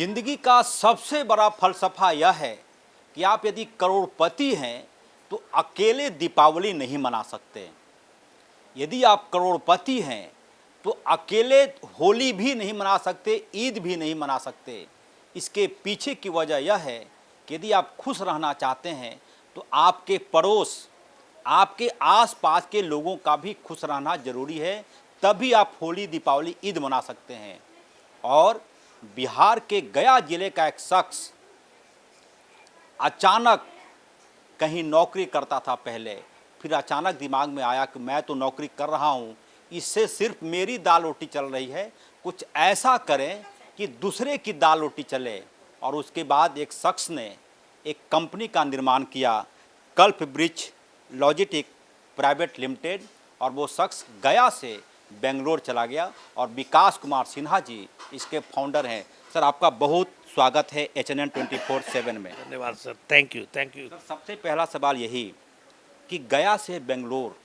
जिंदगी का सबसे बड़ा फलसफा यह है कि आप यदि करोड़पति हैं तो अकेले दीपावली नहीं मना सकते। यदि आप करोड़पति हैं तो अकेले होली भी नहीं मना सकते, ईद भी नहीं मना सकते। इसके पीछे की वजह यह है कि यदि आप खुश रहना चाहते हैं तो आपके पड़ोस, आपके आसपास के लोगों का भी खुश रहना जरूरी है, तभी आप होली, दीपावली, ईद मना सकते हैं। और बिहार के गया जिले का एक शख्स अचानक कहीं नौकरी करता था पहले, फिर अचानक दिमाग में आया कि मैं तो नौकरी कर रहा हूँ, इससे सिर्फ मेरी दाल रोटी चल रही है, कुछ ऐसा करें कि दूसरे की दाल रोटी चले। और उसके बाद एक शख्स ने एक कंपनी का निर्माण किया, कल्प ब्रिज लॉजिस्टिक प्राइवेट लिमिटेड, और वो शख्स गया से बेंगलोर चला गया और विकास कुमार सिन्हा जी इसके फाउंडर हैं। सर, आपका बहुत स्वागत है HNN 24/7 में। धन्यवाद सर, थैंक यू सर, सबसे पहला सवाल यही कि गया से बेंगलोर,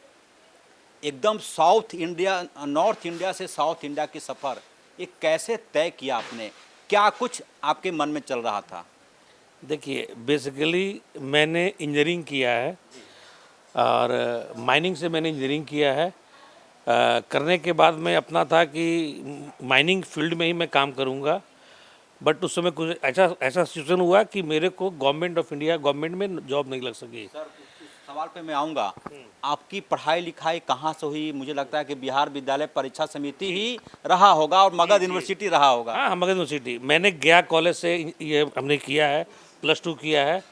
एकदम साउथ इंडिया, नॉर्थ इंडिया से साउथ इंडिया की सफ़र ये कैसे तय किया आपने? क्या कुछ आपके मन में चल रहा था? देखिए, बेसिकली मैंने इंजीनियरिंग किया है और माइनिंग से मैंने इंजीनियरिंग किया है। करने के बाद मैं अपना था कि माइनिंग फील्ड में ही मैं काम करूंगा, बट उस समय कुछ ऐसा सिचुएशन हुआ कि मेरे को गवर्नमेंट ऑफ इंडिया गवर्नमेंट में जॉब नहीं लग सकी। सर, उस सवाल पे मैं आऊँगा। आपकी पढ़ाई लिखाई कहाँ से हुई? मुझे लगता है कि बिहार विद्यालय परीक्षा समिति ही रहा होगा और मगध यूनिवर्सिटी रहा होगा। हाँ, मगध यूनिवर्सिटी। मैंने गया कॉलेज से ये हमने किया है, +2 किया है,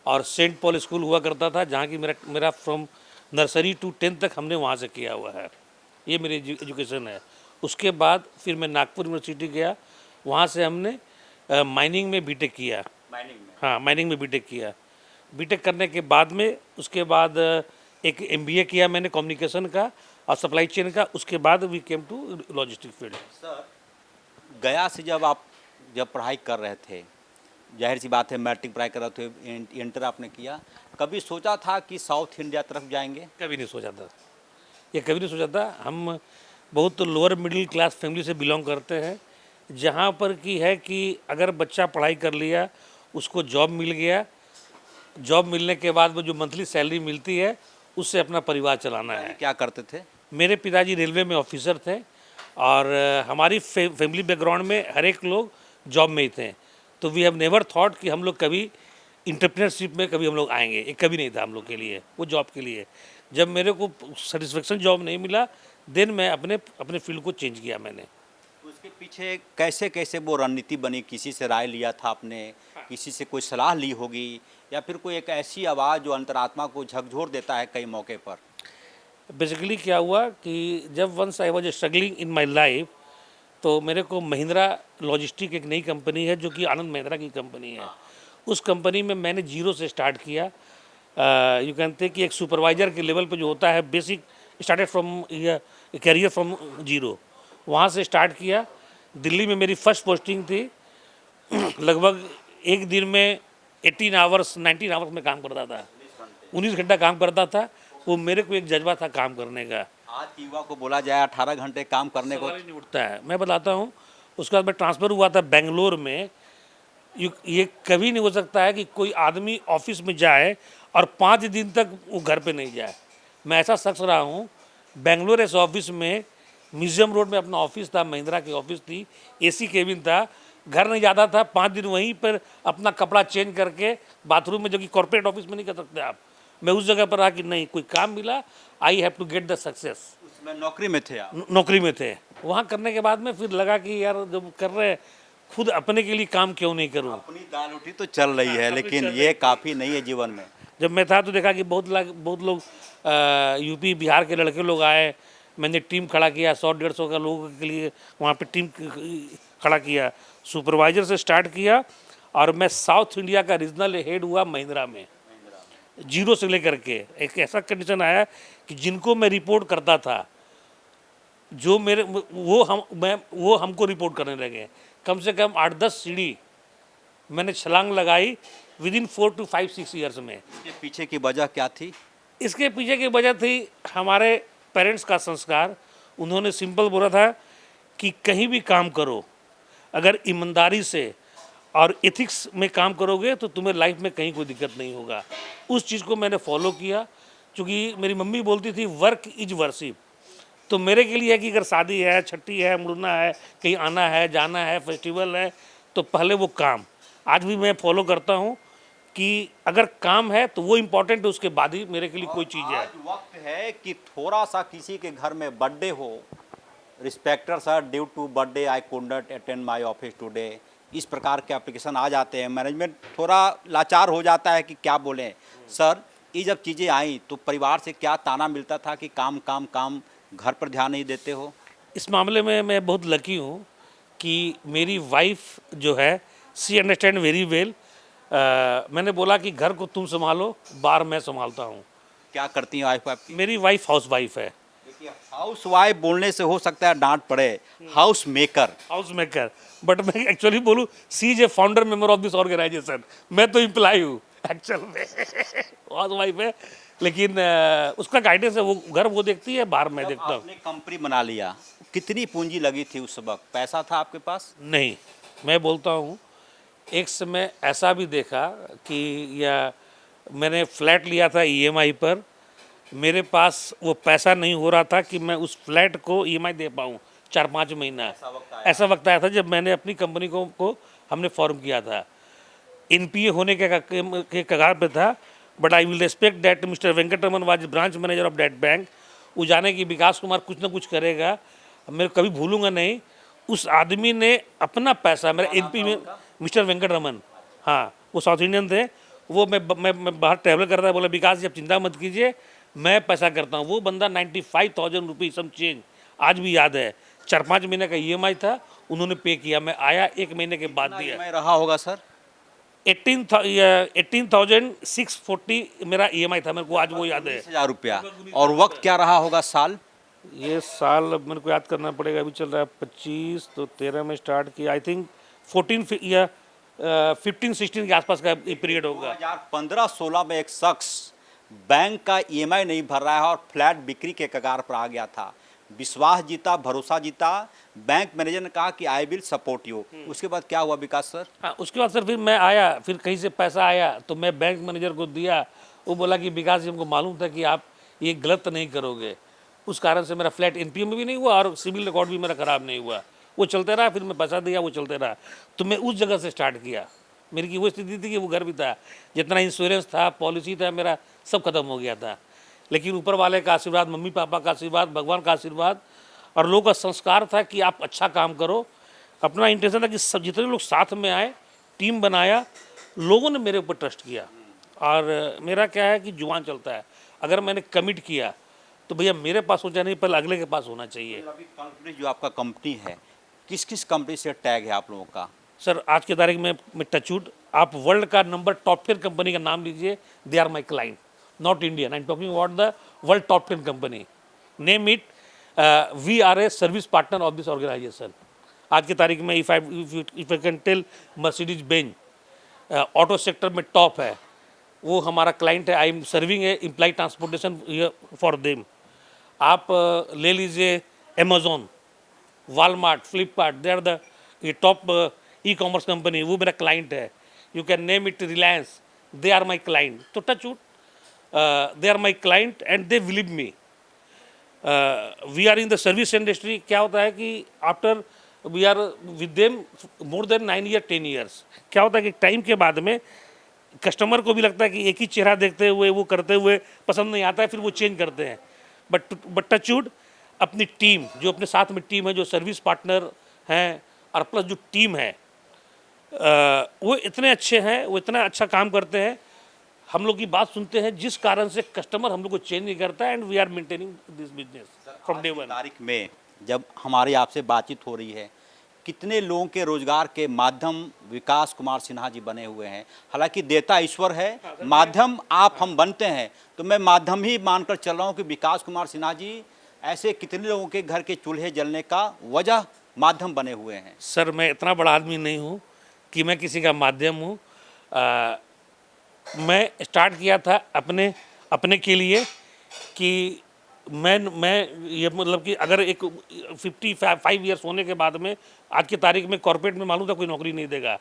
और सेंट पॉल स्कूल हुआ करता था जहाँ की मेरा फ्रॉम नर्सरी टू 10th तक हमने वहाँ से किया हुआ है। ये मेरी एजुकेशन है। उसके बाद फिर मैं नागपुर यूनिवर्सिटी गया, वहाँ से हमने माइनिंग में बीटेक किया। माइनिंग में? हाँ, माइनिंग में बीटेक किया। बीटेक करने के बाद में उसके बाद एक MBA किया मैंने कम्युनिकेशन का और सप्लाई चेन का। उसके बाद we came to logistic field. Sir, गया से जब पढ़ाई कर रहे थे, जाहिर सी बात है मैट्रिक पढ़ाई कर रहे थे, इंटर आपने किया, कभी सोचा था कि साउथ इंडिया तरफ जाएंगे? कभी नहीं सोचा था, ये कभी नहीं सोचा था। हम बहुत लोअर मिडिल क्लास फैमिली से बिलोंग करते हैं, जहाँ पर की है कि अगर बच्चा पढ़ाई कर लिया, उसको जॉब मिल गया, जॉब मिलने के बाद वो जो मंथली सैलरी मिलती है उससे अपना परिवार चलाना है। क्या करते थे? मेरे पिताजी रेलवे में ऑफिसर थे और हमारी फैमिली बैकग्राउंड में हर एक लोग जॉब में ही थे। तो वी हैव नेवर थॉट कि हम लोग कभी इंटरप्रेन्योरशिप में कभी हम लोग आएंगे, ये कभी नहीं था हम लोग के लिए, वो जॉब के लिए। जब मेरे को सेटिस्फेक्शन जॉब नहीं मिला, देन मैं अपने फील्ड को चेंज किया मैंने। उसके पीछे कैसे कैसे वो रणनीति बनी? किसी से राय लिया था आपने, किसी से कोई सलाह ली होगी, या फिर कोई एक ऐसी आवाज़ जो अंतरात्मा को झकझोर देता है कई मौके पर? बेसिकली क्या हुआ कि जब once I was struggling in my life, तो मेरे को महिंद्रा लॉजिस्टिक एक नई कंपनी है जो कि आनंद महिंद्रा की कंपनी है। उस कंपनी में मैंने जीरो से स्टार्ट किया। यू कैन से कि एक सुपरवाइज़र के लेवल पे जो होता है, basic started from career from zero, वहाँ से स्टार्ट किया। दिल्ली में मेरी फर्स्ट पोस्टिंग थी। लगभग एक दिन में 18 आवर्स 19 आवर्स में काम करता था, 19 घंटा काम करता था। वो मेरे को एक जज्बा था काम करने का। आज के युवा को बोला जाए 18 घंटे काम करने को, सवाल ही नहीं उठता है। मैं बताता हूँ, उसके बाद मैं ट्रांसफ़र हुआ था बेंगलोर में। ये कभी नहीं हो सकता है कि कोई आदमी ऑफिस में जाए और 5 दिन तक वो घर पे नहीं जाए। मैं ऐसा शख्स रहा हूँ। बेंगलोर ऐसे ऑफिस में, म्यूजियम रोड में अपना ऑफिस था, महिंद्रा की ऑफिस थी, AC केबिन था, घर नहीं जाता था। 5 दिन वहीं पर अपना कपड़ा चेंज करके बाथरूम में, जो कि कॉर्पोरेट ऑफिस में नहीं कर सकते आप, मैं उस जगह पर रहा कि नहीं, कोई काम मिला, I have to get the success. उसमें नौकरी में थे आप? नौकरी में थे। वहाँ करने के बाद में फिर लगा कि यार जब कर रहे, खुद अपने के लिए काम क्यों नहीं करूँ। अपनी दाल रोटी तो चल रही है, लेकिन ये काफ़ी नहीं है जीवन में। जब मैं था तो देखा कि बहुत लोग यूपी बिहार के लड़के लोग आए। मैंने टीम खड़ा किया, 100-150 का लोगों के लिए वहाँ पे टीम खड़ा किया। सुपरवाइज़र से स्टार्ट किया और मैं साउथ इंडिया का रीजनल हेड हुआ महिंद्रा में, जीरो से लेकर के। एक ऐसा कंडीशन आया कि जिनको मैं रिपोर्ट करता था, जो मेरे वो हमको रिपोर्ट करने लगे। कम से कम 8-10 सीढ़ी मैंने छलांग लगाई विदिन 4 to 5-6 ईयर्स में। इसके पीछे की वजह क्या थी? इसके पीछे की वजह थी हमारे पेरेंट्स का संस्कार। उन्होंने सिंपल बोला था कि कहीं भी काम करो, अगर ईमानदारी से और एथिक्स में काम करोगे तो तुम्हें लाइफ में कहीं कोई दिक्कत नहीं होगा। उस चीज़ को मैंने फॉलो किया, क्योंकि मेरी मम्मी बोलती थी वर्क इज वर्शिप। तो मेरे के लिए है कि अगर शादी है, छट्टी है, मुड़ना है, कहीं आना है, जाना है, फेस्टिवल है, तो पहले वो काम। आज भी मैं फॉलो करता हूँ कि अगर काम है तो वो इम्पोर्टेंट है, उसके बाद ही मेरे के लिए कोई चीज़ है। आज वक्त है कि थोड़ा सा किसी के घर में बर्थडे हो, respected sir due to birthday I could not attend my office today, इस प्रकार के एप्लीकेशन आ जाते हैं। मैनेजमेंट थोड़ा लाचार हो जाता है कि क्या बोलें। सर ये जब चीज़ें आई तो परिवार से क्या ताना मिलता था कि काम काम काम, घर पर ध्यान नहीं देते हो? इस मामले में मैं बहुत लकी हूँ कि मेरी वाइफ जो है सी अंडरस्टैंड वेरी वेल। मैंने बोला कि घर को तुम संभालो, बाहर मैं संभालता हूँ। क्या करती हैं वाइफ आपकी? मेरी वाइफ हाउस वाइफ है। देखिए, हाउस वाइफ बोलने से हो सकता है डांट पड़े, house maker. House maker, but मैं एक्चुअली बोलूँ she is a founder member of this organisation. मैं तो इम्प्लाई हूँ एक्चुअल में। हाउस वाइफ है, लेकिन उसका गाइडेंस है, वो घर वो देखती है, बाहर मैं देखता हूँ। आपने कंपनी बना लिया, कितनी पूंजी लगी थी उस वक्त? पैसा था आपके पास? नहीं, मैं बोलता हूँ एक समय ऐसा भी देखा कि या मैंने फ्लैट लिया था ईएमआई पर, मेरे पास वो पैसा नहीं हो रहा था कि मैं उस फ्लैट को ईएमआई दे पाऊँ 4-5 महीना। ऐसा वक्त आया था जब मैंने अपनी कंपनी को हमने फॉर्म किया था, एनपीए होने के कगार पे था। But I will respect that mister Venkataraman was branch manager of that bank. वो जाने कि विकास कुमार कुछ ना कुछ करेगा, मैं कभी भूलूंगा नहीं। उस आदमी ने अपना पैसा, मेरा एनपी में मिस्टर वेंकटरमन, हाँ वो साउथ इंडियन थे। वो मैं बाहर ट्रैवल कर रहा था, बोला विकास जी आप चिंता मत कीजिए, मैं पैसा करता हूँ। वो बंदा 95,000 रुपीज़ सम चेंज, आज भी याद है। 4-5 महीने का ईएमआई था, उन्होंने पे किया। मैं आया 1 महीने के बाद दिया। मैं रहा होगा सर 18,640 मेरा ईएमआई था, मेरे को आज वो याद है। 10,000 रुपया। और वक्त क्या रहा होगा साल? ये साल अब मेरे को याद करना पड़ेगा, अभी चल रहा है 25, तो 13 में स्टार्ट किया, आई थिंक 14 या 15-16 के आसपास का पीरियड होगा। 2015-16 में एक शख्स बैंक का ईएमआई नहीं भर रहा है और फ्लैट बिक्री के कगार पर आ गया था। विश्वास जीता, भरोसा जीता, बैंक मैनेजर ने कहा कि आई विल सपोर्ट यू। उसके बाद क्या हुआ विकास सर? हाँ, उसके बाद सर फिर मैं आया, फिर कहीं से पैसा आया तो मैं बैंक मैनेजर को दिया। वो बोला कि विकास जी हमको मालूम था कि आप ये गलत नहीं करोगे। उस कारण से मेरा फ्लैट एनपीए में भी नहीं हुआ और सिविल रिकॉर्ड भी मेरा ख़राब नहीं हुआ। वो चलते रहा, फिर मैं पैसा दिया, वो चलते रहा। तो मैं उस जगह से स्टार्ट किया। मेरी की वो स्थिति थी कि वो घर भी था, जितना इंश्योरेंस था, पॉलिसी था, मेरा सब खत्म हो गया था। लेकिन ऊपर वाले का आशीर्वाद, मम्मी पापा का आशीर्वाद, भगवान का आशीर्वाद और लोगों का संस्कार था कि आप अच्छा काम करो। अपना इंटेंशन था कि सब जितने लोग साथ में आए, टीम बनाया, लोगों ने मेरे ऊपर ट्रस्ट किया। और मेरा क्या है कि जुबान चलता है, अगर मैंने कमिट किया तो भैया मेरे पास होना नहीं, पहले अगले के पास होना चाहिए। अभी कंपनी जो आपका कंपनी है, किस किस कंपनी से टैग है आप लोगों का? सर आज की तारीख में टचवुड, आप वर्ल्ड का नंबर टॉप 10 कंपनी का नाम लीजिए, they are my client, not Indian, I am talking about the world top 10 company, name it. We are a service partner of this organisation. आज की तारीख में if I can tell, Mercedes Benz auto sector में top है, वो हमारा client है। I am serving a employ transportation for them. आप ले लीजिए Amazon, Walmart, Flipkart, they are the ये टॉप ई कॉमर्स कंपनी, वो मेरा क्लाइंट है। You can name it Reliance, they are my client. तो touch wood, they are my client and they believe me. We are in the service industry. क्या होता है कि after we are with them more than 9 year 10 years, क्या होता है कि time के बाद में कस्टमर को भी लगता है कि एक ही चेहरा देखते हुए, वो करते हुए पसंद नहीं आता है, फिर वो चेंज करते हैं। बट टचवुड, अपनी टीम जो अपने साथ में टीम है, जो सर्विस पार्टनर हैं और प्लस जो टीम है, वो इतने अच्छे हैं, वो इतना अच्छा काम करते हैं, हम लोग की बात सुनते हैं, जिस कारण से कस्टमर हम लोग को चेंज नहीं करता है। And we are maintaining this business from day one. तारीख में जब हमारी आपसे बातचीत हो रही है, कितने लोगों के रोजगार के माध्यम विकास कुमार सिन्हा जी बने हुए हैं? हालांकि देता ईश्वर है, माध्यम आप हम बनते हैं, तो मैं माध्यम ही मानकर चल रहा हूं कि विकास कुमार सिन्हा जी ऐसे कितने लोगों के घर के चूल्हे जलने का वजह माध्यम बने हुए हैं। सर मैं इतना बड़ा आदमी नहीं हूँ कि मैं किसी का माध्यम हूँ। मैं स्टार्ट किया था अपने के लिए कि मैं ये मतलब कि अगर एक 55 ईयर्स होने के बाद में, आज की तारीख में कॉर्पोरेट में मालूम था कोई नौकरी नहीं देगा।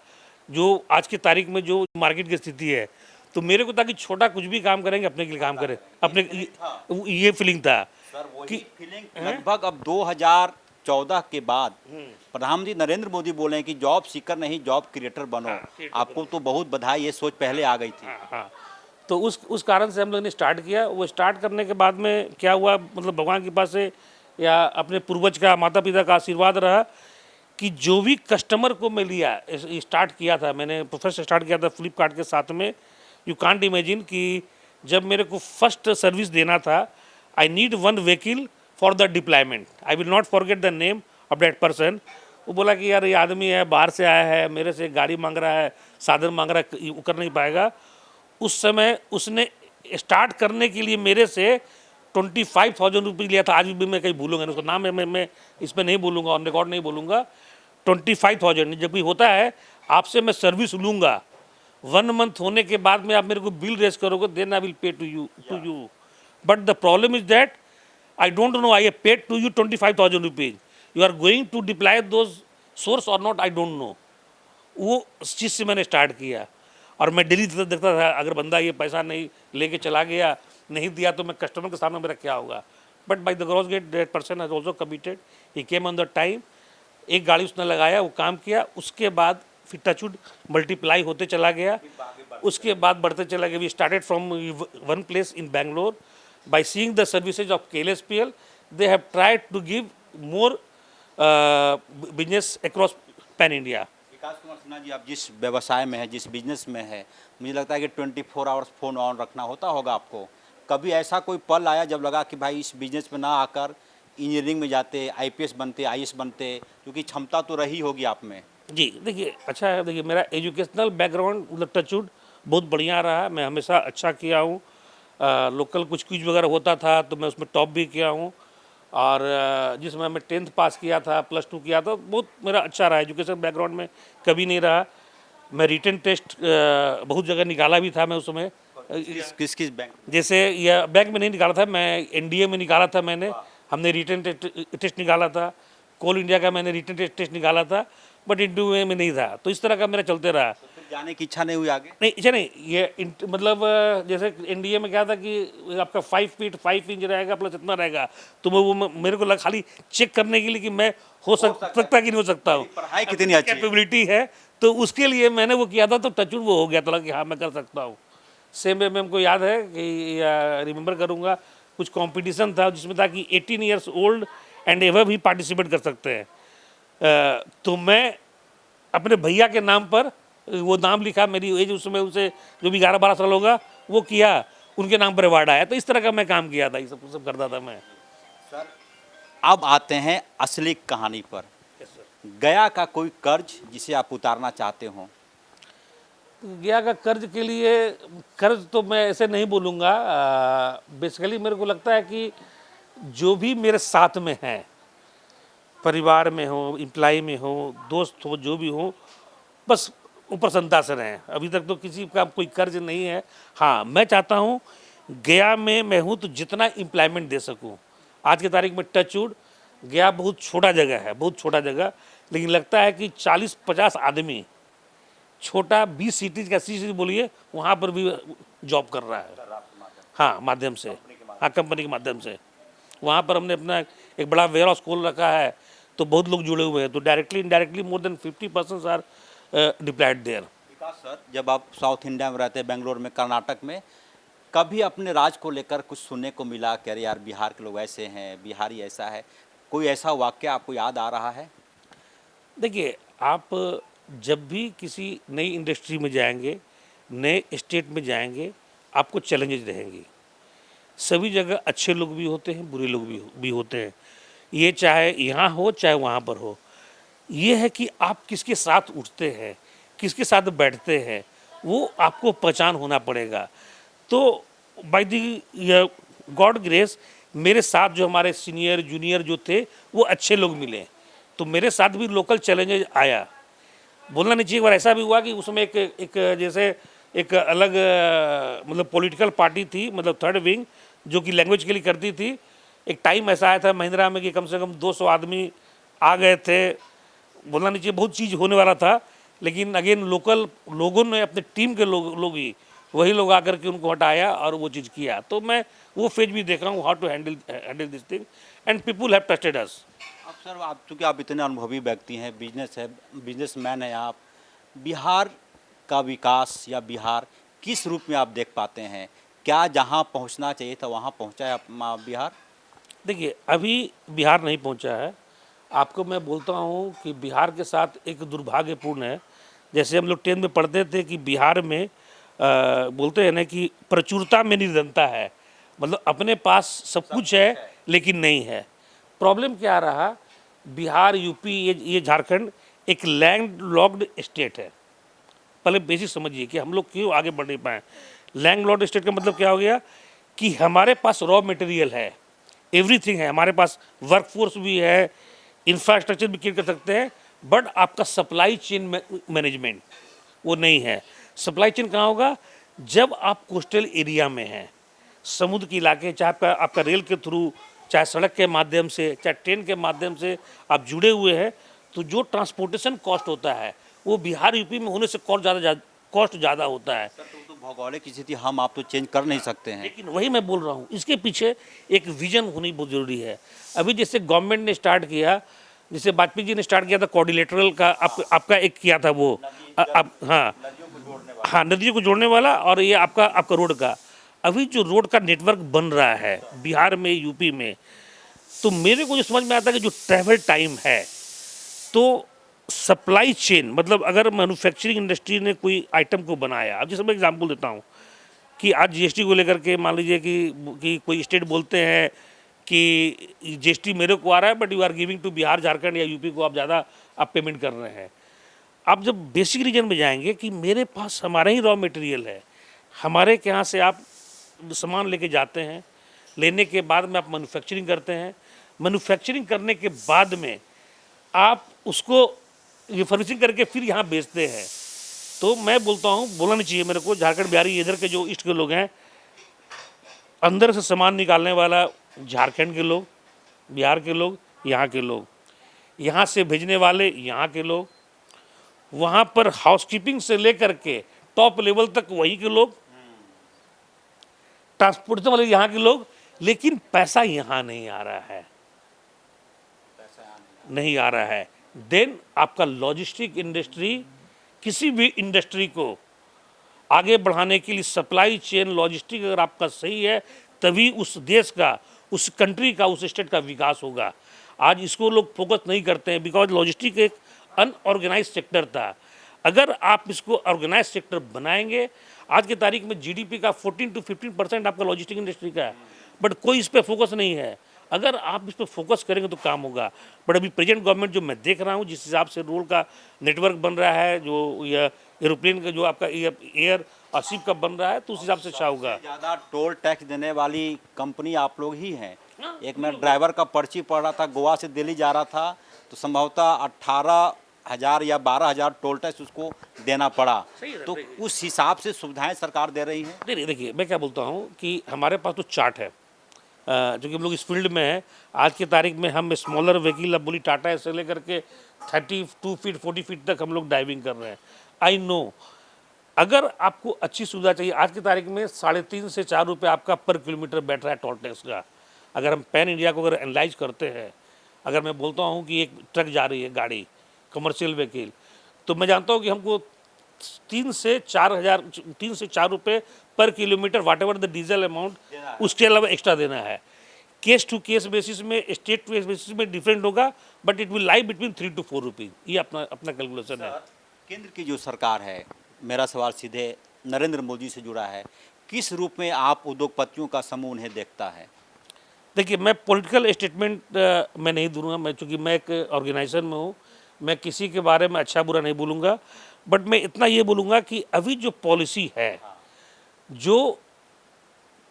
जो आज की तारीख में जो मार्केट की स्थिति है, तो मेरे को था कि छोटा कुछ भी काम करेंगे अपने के लिए काम करें, अपने ये फीलिंग था सर वही कि फीलिंग लगभग अब 2014 के बाद प्रधानमंत्री नरेंद्र मोदी बोले हैं कि जॉब सीकर नहीं जॉब क्रिएटर बनो। आपको तो बहुत बधाई, ये सोच पहले आ गई थी। हाँ, तो उस कारण से हम लोग ने स्टार्ट किया। वो स्टार्ट करने के बाद में क्या हुआ, मतलब भगवान के पास से या अपने पूर्वज का, माता पिता का आशीर्वाद रहा कि जो भी कस्टमर को मैं लिया, स्टार्ट किया था मैंने, फर्स्ट स्टार्ट किया था फ्लिपकार्ट के साथ में। यू कांट इमेजिन कि जब मेरे को फर्स्ट सर्विस देना था, I need one vehicle for the deployment, I will not forget the name of that person. वो बोला कि यार ये आदमी है, बाहर से आया है, मेरे से गाड़ी मांग रहा है, साधन मांग रहा है, वो कर नहीं पाएगा। उस समय उसने स्टार्ट करने के लिए मेरे से 25,000 रुपये लिया था। आज भी मैं कहीं भूलूंगा नहीं, उसका नाम है, मैं इसमें नहीं बोलूँगा, ऑन रिकॉर्ड नहीं बोलूँगा। 25,000 जब भी होता है, आपसे मैं सर्विस लूँगा, 1 मंथ होने के बाद में आप मेरे को बिल रेस करोगे, then I will pay to you. But the problem is that I don't know, I paid to you 25,000 rupees, you are going to deploy those source और नॉट, आई डोंट नो। वो चीज़ से मैंने start किया और मैं daily देखता था, अगर बंदा ये पैसा नहीं लेके चला गया, नहीं दिया, तो मैं कस्टमर के सामने मेरा क्या होगा। But by the gross get that person has also committed, he came on the time. एक गाड़ी उसने लगाया, वो काम किया, उसके बाद फिर टचवुड मल्टीप्लाई होते चला गया, उसके बाद बढ़ते चला गया। We started from one place in Bangalore. By seeing the services of KLSPL, they have tried to give more business across pan India. Vikas Kumar Sinha ji, आप जिस व्यवसाय में है, जिस बिजनेस में है, मुझे लगता है कि 24 आवर्स फ़ोन ऑन रखना होता होगा आपको। कभी ऐसा कोई पल आया जब लगा कि भाई इस बिजनेस में ना आकर इंजीनियरिंग में जाते, IPS बनते, IAS बनते, क्योंकि क्षमता तो रही होगी आप में। जी देखिए, अच्छा है, देखिए मेरा एजुकेशनल बैकग्राउंड मतलब टचवुड बहुत बढ़िया रहा। मैं हमेशा अच्छा किया हूँ। लोकल कुछ क्विज वगैरह होता था तो मैं उसमें टॉप भी किया हूँ। और जिसमें मैं 10th पास किया था, +2 किया था, बहुत मेरा अच्छा रहा। एजुकेशन बैकग्राउंड में कभी नहीं रहा। मैं रिटन टेस्ट बहुत जगह निकाला भी था मैं उस समय। किस बैंक? जैसे यह बैंक में नहीं निकाला था, मैं NDA में निकाला था मैंने। हमने रिटन टेस्ट निकाला था। कोल इंडिया का मैंने रिटन टेस्ट निकाला था, बट इंटरव्यू में नहीं था। तो इस तरह का मेरा चलते रहा। तो फिर जाने की इच्छा नहीं हुई आगे? नहीं, इच्छा नहीं, ये मतलब जैसे NDA में क्या था कि आपका 5 फीट 5 इंच रहेगा प्लस इतना रहेगा, तो वो मेरे को लगा खाली चेक करने के लिए कि मैं हो सकता कि नहीं हो सकता हूँ, पढ़ाई कितनी अच्छी है। कैपेबिलिटी है। तो उसके लिए मैंने वो किया था, तो टचवुड वो हो गया, तो लगा कि हाँ मैं कर सकता हूँ। सेम वे में हमको याद है कि रिमेंबर करूँगा, कुछ कंपटीशन था जिसमें था कि 18 ईयर्स ओल्ड एंड एवर भी पार्टिसिपेट कर सकते हैं। तो मैं अपने भैया के नाम पर वो नाम लिखा, मेरी एज उस समय उनसे जो भी 11-12 साल होगा वो किया, उनके नाम पर अवार्ड आया। तो इस तरह का मैं काम किया था, ये सब करता था मैं। सर अब आते हैं असली कहानी पर। गया का कोई कर्ज जिसे आप उतारना चाहते हो? गया का कर्ज के लिए, कर्ज तो मैं ऐसे नहीं बोलूँगा। बेसिकली मेरे को लगता है कि जो भी मेरे साथ में हैं, परिवार में हो, एम्प्लॉय में हो, दोस्त हो, जो भी हो, बस वो प्रसन्नता से रहें। अभी तक तो किसी का कोई कर्ज नहीं है। हाँ, मैं चाहता हूँ गया में मैं हूँ तो जितना एम्प्लॉयमेंट दे सकूँ। आज की तारीख में टचवुड गया बहुत छोटा जगह है, बहुत छोटा जगह, लेकिन लगता है कि 40-50 आदमी छोटा 20 सिटीज का सिटी बोलिए, वहाँ पर भी जॉब कर रहा है। हाँ, माध्यम से, हाँ कंपनी के माध्यम से। वहाँ पर हमने अपना एक बड़ा वेयर हाउस खोल रखा है, तो बहुत लोग जुड़े हुए हैं। तो directly indirectly more than 50% are deployed there. Vikas sir, जब आप साउथ इंडिया में रहते हैं, बेंगलोर में, कर्नाटक में, कभी अपने राज्य को लेकर कुछ सुनने को मिला कि अरे यार बिहार के लोग ऐसे हैं, बिहारी ऐसा है, कोई ऐसा वाक्य आपको याद आ रहा है? देखिए, आप जब भी किसी नई इंडस्ट्री में जाएंगे, नए स्टेट में जाएंगे, आपको चैलेंजेस रहेंगे। सभी जगह अच्छे लोग भी होते हैं, बुरे लोग भी होते हैं। ये चाहे यहाँ हो चाहे वहाँ पर हो। ये है कि आप किसके साथ उठते हैं, किसके साथ बैठते हैं, वो आपको पहचान होना पड़ेगा। तो बाय द गॉड ग्रेस मेरे साथ जो हमारे सीनियर जूनियर जो थे वो अच्छे लोग मिले, तो मेरे साथ भी लोकल चैलेंजेस आया। बोलना नहीं चाहिए, एक बार ऐसा भी हुआ कि उसमें एक जैसे एक अलग मतलब पॉलिटिकल पार्टी थी, मतलब थर्ड विंग, जो कि लैंग्वेज के लिए करती थी। एक टाइम ऐसा आया था महिंद्रा में कि कम से कम 200 आदमी आ गए थे। बोलना नहीं चाहिए, बहुत चीज़ होने वाला था, लेकिन अगेन लोकल लोगों ने अपने टीम के लोग ही वही लोग आकर के उनको हटाया और वो चीज़ किया। तो मैं वो फेज भी देख रहा हूँ, how to handle this thing, and people have trusted us. अब सर, आप चूँकि आप इतने अनुभवी व्यक्ति हैं, बिजनेसमैन हैं आप, बिहार का विकास या बिहार किस रूप में आप देख पाते हैं? क्या जहाँ पहुँचना चाहिए था वहाँ पहुँचा है बिहार? देखिए, अभी बिहार नहीं पहुंचा है। आपको मैं बोलता हूं कि बिहार के साथ एक दुर्भाग्यपूर्ण है। जैसे हम लोग 10th में पढ़ते थे कि बिहार में बोलते हैं ना कि प्रचुरता में निर्धनता है, मतलब अपने पास सब कुछ है लेकिन नहीं है। प्रॉब्लम क्या रहा, बिहार, यूपी, ये झारखंड एक लैंड लॉक्ड स्टेट है। पहले बेसिक समझिए कि हम लोग क्यों आगे बढ़ नहीं पाए। लैंड लॉक्ड स्टेट का मतलब क्या हो गया कि हमारे पास रॉ मटेरियल है, एवरीथिंग है, हमारे पास वर्कफोर्स भी है, इंफ्रास्ट्रक्चर भी क्रिएट कर सकते हैं, बट आपका सप्लाई चेन मैनेजमेंट वो नहीं है। सप्लाई चेन कहाँ होगा? जब आप कोस्टल एरिया में हैं, समुद्र के इलाके, चाहे आपका रेल के थ्रू, चाहे सड़क के माध्यम से, चाहे ट्रेन के माध्यम से आप जुड़े हुए हैं, तो जो ट्रांसपोर्टेशन कॉस्ट होता है वो बिहार यूपी में होने से कॉस्ट ज़्यादा होता है। सर, तो भौगोलिक स्थिति हम आप तो चेंज कर नहीं सकते हैं। लेकिन वही मैं बोल रहा हूँ, इसके पीछे एक विजन होनी बहुत ज़रूरी है। अभी जैसे गवर्नमेंट ने स्टार्ट किया, जैसे वाजपेयी जी ने स्टार्ट किया था कोऑर्डिनेटरल का, आपका एक किया था वो, हाँ, नदियों को जोड़ने वाला, और ये आपका रोड का। अभी जो रोड का नेटवर्क बन रहा है बिहार में, यूपी में, तो मेरे को जो समझ में आता है कि जो ट्रैवल टाइम है, तो सप्लाई चेन, मतलब अगर मैन्युफैक्चरिंग इंडस्ट्री ने कोई आइटम को बनाया, अब जैसे मैं एग्जांपल देता हूँ कि आज जीएसटी को लेकर के मान लीजिए कि कोई स्टेट बोलते हैं कि जीएसटी मेरे को आ रहा है, but you are giving to Bihar, Jharkhand या यूपी को आप ज़्यादा आप पेमेंट कर रहे हैं। आप जब बेसिक रीजन में जाएंगे कि मेरे पास हमारा ही रॉ मटेरियल है, हमारे के यहाँ से आप सामान लेके जाते हैं, लेने के बाद में आप मैन्युफैक्चरिंग करते हैं, मैन्युफैक्चरिंग करने के बाद में आप उसको रिफर्बिशिंग करके फिर यहाँ बेचते हैं। तो मैं बोलता हूँ, बोलना नहीं चाहिए मेरे को, झारखंड बिहारी इधर के जो ईस्ट के लोग हैं, अंदर से सामान निकालने वाला झारखंड के लोग, बिहार के लोग, यहाँ के लोग, यहाँ से भेजने वाले यहाँ के लोग, वहाँ पर हाउसकीपिंग से लेकर के टॉप लेवल तक वहीं के लोग, ट्रांसपोर्टेशन वाले यहाँ के लोग, लेकिन पैसा यहाँ नहीं आ रहा है, नहीं आ रहा है। देन आपका लॉजिस्टिक इंडस्ट्री, किसी भी इंडस्ट्री को आगे बढ़ाने के लिए सप्लाई चेन लॉजिस्टिक अगर आपका सही है, तभी उस देश का, उस कंट्री का, उस स्टेट का विकास होगा। आज इसको लोग फोकस नहीं करते हैं, बिकॉज लॉजिस्टिक एक अनऑर्गेनाइज सेक्टर था। अगर आप इसको ऑर्गेनाइज सेक्टर बनाएंगे, आज की तारीख में जीडीपी का 14 to 15% आपका लॉजिस्टिक इंडस्ट्री का है, बट कोई इस पर फोकस नहीं है। अगर आप इस पर फोकस करेंगे तो काम होगा। बट अभी प्रेजेंट गवर्नमेंट जो मैं देख रहा हूँ, जिस हिसाब से रोड का नेटवर्क बन रहा है, जो एरोप्लेन का जो आपका एयर और शिप का बन रहा है, तो उस हिसाब से अच्छा होगा। ज़्यादा टोल टैक्स देने वाली कंपनी आप लोग ही हैं। एक मैं ड्राइवर का पर्ची पढ़ रहा था, गोवा से दिल्ली जा रहा था, तो संभवतः 18,000 या 12,000 टोल टैक्स उसको देना पड़ा। तो उस हिसाब से सुविधाएं सरकार दे रही है। नहीं, देखिए मैं क्या बोलता हूँ कि हमारे पास तो चार्ट है, जो कि हम लोग इस फील्ड में हैं। आज की तारीख में हम स्मॉलर व्हीकल, अब बोली टाटा से लेकर के 32 फीट 40 फीट तक हम लोग ड्राइविंग कर रहे हैं। आई नो, अगर आपको अच्छी सुविधा चाहिए, आज की तारीख में 3.5 से 4 रुपये आपका पर किलोमीटर बैठ रहा है टोल टैक्स का। अगर हम पैन इंडिया को अगर एनालाइज करते हैं, अगर मैं बोलता हूँ कि एक ट्रक जा रही है, गाड़ी कमर्शियल व्हीकल, तो मैं जानता हूँ कि हमको 3 से 4 रुपये पर kilometre whatever the diesel amount, उसके अलावा एक्स्ट्रा देना है। केस टू केस बेसिस में, स्टेट टू बेसिस में डिफरेंट होगा, but it will lie between 3 to 4 rupees. ये अपना कैलकुलेशन है। केंद्र की जो सरकार है, मेरा सवाल सीधे नरेंद्र मोदी से जुड़ा है, किस रूप में आप उद्योगपतियों का समूह उन्हें देखता है? देखिए, मैं पॉलिटिकल स्टेटमेंट मैं नहीं दूंगा, मैं चूँकि मैं एक ऑर्गेनाइजेशन में हूँ, मैं किसी के बारे में अच्छा बुरा नहीं बोलूँगा, बट मैं इतना ये बोलूँगा कि अभी जो पॉलिसी है, जो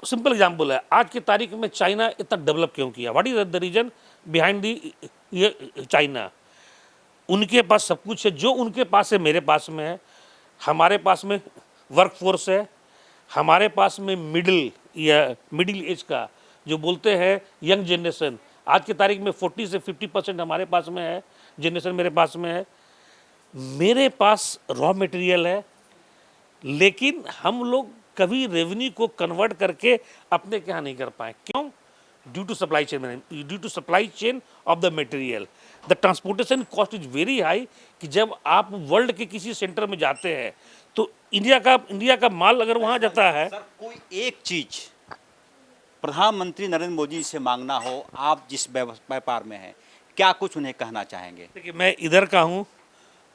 सिंपल एग्जांपल है, आज की तारीख में चाइना इतना डेवलप क्यों किया? What is the reason behind the China? उनके पास सब कुछ है, जो उनके पास है मेरे पास में है। हमारे पास में वर्क फोर्स है, हमारे पास में मिडिल एज का जो बोलते हैं यंग जनरेशन, आज की तारीख में 40 से 50% हमारे पास में है, जनरेशन मेरे पास में है। मेरे पास रॉ मटेरियल है, लेकिन हम लोग कभी रेवेन्यू को कन्वर्ट करके अपने क्या नहीं कर पाए। क्यों? Due to supply chain, due to supply chain of the material. The transportation cost is very high कि जब आप वर्ल्ड के किसी सेंटर में जाते हैं तो इंडिया का माल अगर वहाँ जाता है। सर, कोई एक चीज प्रधानमंत्री नरेंद्र मोदी से मांगना हो, आप जिस व्यापार में हैं, क्या कुछ उन्हें कहना चाहेंगे? देखिए, मैं इधर का हूँ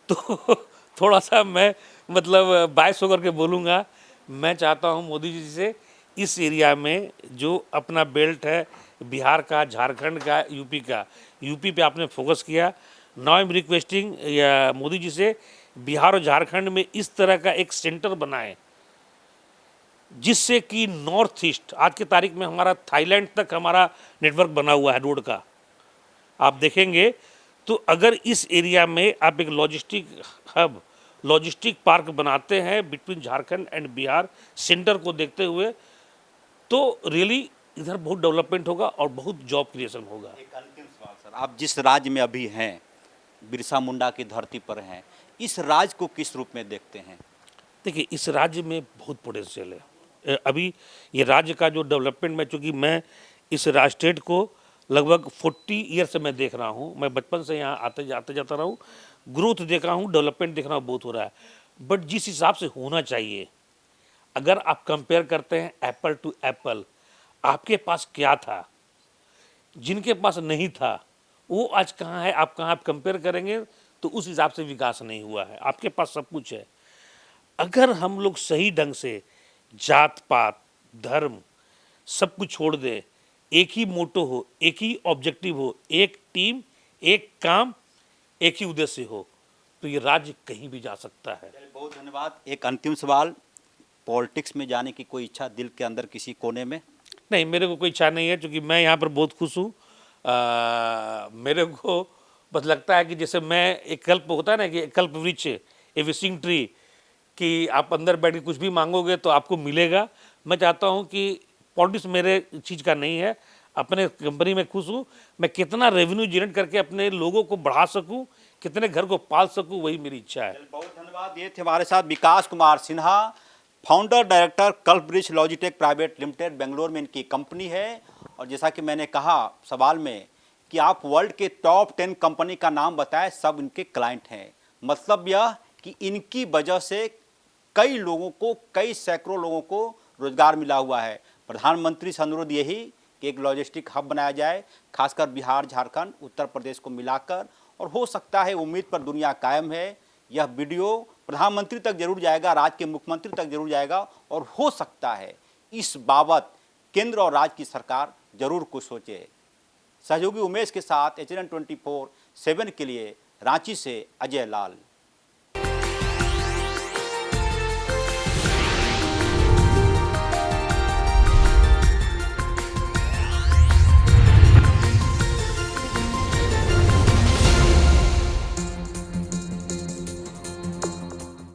तो थोड़ा सा मैं मतलब बायस होकर के बोलूँगा। मैं चाहता हूँ मोदी जी से इस एरिया में जो अपना बेल्ट है, बिहार का, झारखंड का, यूपी पे आपने फोकस किया। नाउ आई एम रिक्वेस्टिंग या मोदी जी से बिहार और झारखंड में इस तरह का एक सेंटर बनाए जिससे कि नॉर्थ ईस्ट, आज की तारीख में हमारा थाईलैंड तक हमारा नेटवर्क बना हुआ है रोड का, आप देखेंगे। तो अगर इस एरिया में आप एक लॉजिस्टिक हब, लॉजिस्टिक पार्क बनाते हैं between Jharkhand and Bihar centre को देखते हुए, तो रियली इधर बहुत डेवलपमेंट होगा और बहुत जॉब क्रिएशन होगा। एक अंतिम सवाल सर, आप जिस राज्य में अभी हैं, बिरसा मुंडा की धरती पर हैं, इस राज्य को किस रूप में देखते हैं? देखिए, इस राज्य में बहुत पोटेंशियल है। अभी ये राज्य का जो डेवलपमेंट में, चूँकि मैं इस स्टेट को लगभग 40 ईयर से मैं देख रहा हूँ, मैं बचपन से यहाँ आते जाता रहा हूँ, ग्रोथ देख रहा हूँ, डेवलपमेंट देख रहा हूँ, बहुत हो रहा है। बट जिस हिसाब से होना चाहिए, अगर आप कंपेयर करते हैं एप्पल टू एप्पल, आपके पास क्या था, जिनके पास नहीं था वो आज कहाँ है, आप कंपेयर करेंगे तो उस हिसाब से विकास नहीं हुआ है। आपके पास सब कुछ है। अगर हम लोग सही ढंग से जात पात धर्म सब कुछ छोड़ दें, एक ही मोटो हो, एक ही ऑब्जेक्टिव हो, एक टीम, एक काम, एक ही उद्देश्य हो, तो ये राज्य कहीं भी जा सकता है। बहुत धन्यवाद। एक अंतिम सवाल, पॉलिटिक्स में जाने की कोई इच्छा दिल के अंदर किसी कोने में? नहीं, मेरे को कोई इच्छा नहीं है, क्योंकि मैं यहाँ पर बहुत खुश हूँ। मेरे को बस लगता है कि जैसे मैं एक कल्प होता है ना, कि एक कल्प वृक्ष, ए विशिंग ट्री, कि आप अंदर बैठ के कुछ भी मांगोगे तो आपको मिलेगा। मैं चाहता हूँ कि पॉलिटिक्स मेरे चीज़ का नहीं है, अपने कंपनी में खुश हूँ। मैं कितना रेवेन्यू जनरेट करके अपने लोगों को बढ़ा सकूँ, कितने घर को पाल सकूँ, वही मेरी इच्छा है। बहुत धन्यवाद। ये थे हमारे साथ विकास कुमार सिन्हा, फाउंडर डायरेक्टर कल्प वृक्ष लॉजिटेक प्राइवेट लिमिटेड, बेंगलोर में इनकी कंपनी है। और जैसा कि मैंने कहा सवाल में कि आप वर्ल्ड के टॉप 10 कंपनी का नाम बताएं, सब इनके क्लाइंट हैं। मतलब यह कि इनकी वजह से कई लोगों को, कई सैकड़ों लोगों को रोजगार मिला हुआ है। प्रधानमंत्री से अनुरोध यही कि एक लॉजिस्टिक हब बनाया जाए, खासकर बिहार, झारखंड, उत्तर प्रदेश को मिलाकर। और हो सकता है, उम्मीद पर दुनिया कायम है, यह वीडियो प्रधानमंत्री तक जरूर जाएगा, राज्य के मुख्यमंत्री तक जरूर जाएगा। और हो सकता है इस बाबत केंद्र और राज्य की सरकार जरूर कुछ सोचे। सहयोगी उमेश के साथ HNN 24/7 के लिए रांची से अजय लाल।